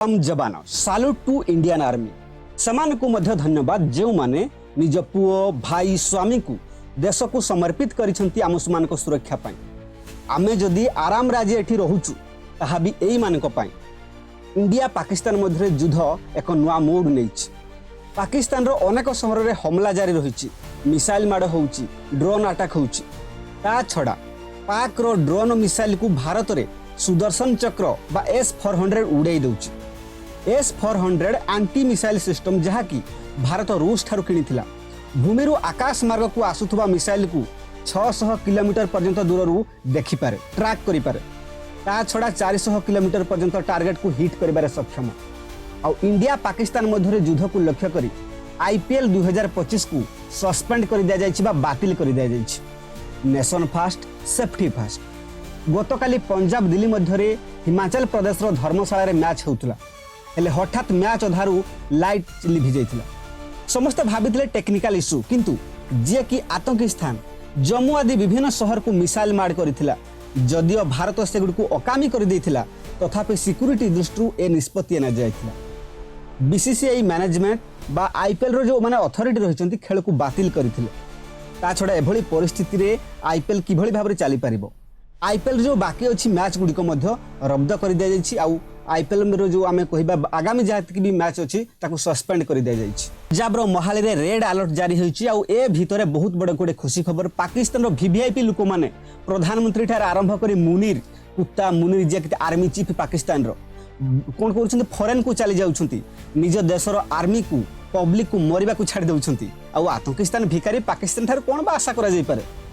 हम जवान साल्यूट to Indian army समान को मध्य धन्यवाद जो माने निज पुओ भाई स्वामी को देश को समर्पित करिसंती आमुसमान को सुरक्षा पाई आमे जदि आराम राजे एठी रहूचु ताहा भी एई मानक पाई इंडिया पाकिस्तान मध्य युद्ध एक नुआ मोड नेछि पाकिस्तान रो अनेक सहर रे हमला जारी रहिछि मिसाइल माड़ होउछि ड्रोन अटैक होउछि ता छडा पाक रो ड्रोन मिसाइल को भारत रे सुदर्शन चक्र बा S-400 उड़ाई दउछि S-400 एंटी मिसाइल सिस्टम जहा कि भारत रूस ठारू किनिथिला भूमि रो आकाश मार्ग को आसुथबा मिसाइल को 600 किलोमीटर पर्यंत दूररू देखि पारे ट्रैक करि पारे ता छडा 400 किलोमीटर पर्यंत टार्गेट को हिट करिबारे सक्षम आ इंडिया पाकिस्तान मध्य युद्ध को लक्ष्य करी IPL 2025 को सस्पेंड कर दिया जाइछि बा बातिल कर दिया जाइछि नेशन फास्ट सेफ्टी फास्ट गतकाली पंजाब दिल्ली मध्य हिमाचल प्रदेश रो धर्मशाला रे मैच होउतला हेले हठात मैच अधारू लाइट लिभि जाइतला समस्त भाबितले टेक्निकल इश्यू किंतु जे कि आतंकी स्थान जम्मू आदि विभिन्न शहर को मिसाइल मार करिथिला जदियो भारत से गुड को अकामी कर देथिला तथापि सिक्योरिटी दृष्टि ए निष्पत्ति न जाइथिला BCCI मैनेजमेंट बा IPL रो जो माने अथॉरिटी रहिसंती खेल को बातिल करिथिले ता छडा एभली परिस्थिति रे IPL किभली भाबरे चली परिबो IPL जो बाकी अछि मैच गुडी को मध्य रद्द कर दिया जाइछि आ IPL में जो आमे कहिबा आगामी जाति भी मैच अछि ताको सस्पेंड कर दिया जाइछि पंजाब रो मोहाली रे रेड अलर्ट जारी होइछि आ ए भितरे बहुत बड़ गोटे खुशी खबर पाकिस्तान रो VVIP लोक माने प्रधानमंत्री ठार आरंभ करी मुनीर कुत्ता मुनीर जे आर्मी चीफ पाकिस्तान रो कोन करूछन्ती फॉरेन को चली जाउछन्ती निज देश रो आर्मी को पब्लिक को मरिबा को छाड़ दउछन्ती आ आतंकिस्तान भिखारी पाकिस्तान ठार कोन बा आशा करा जाई पारे।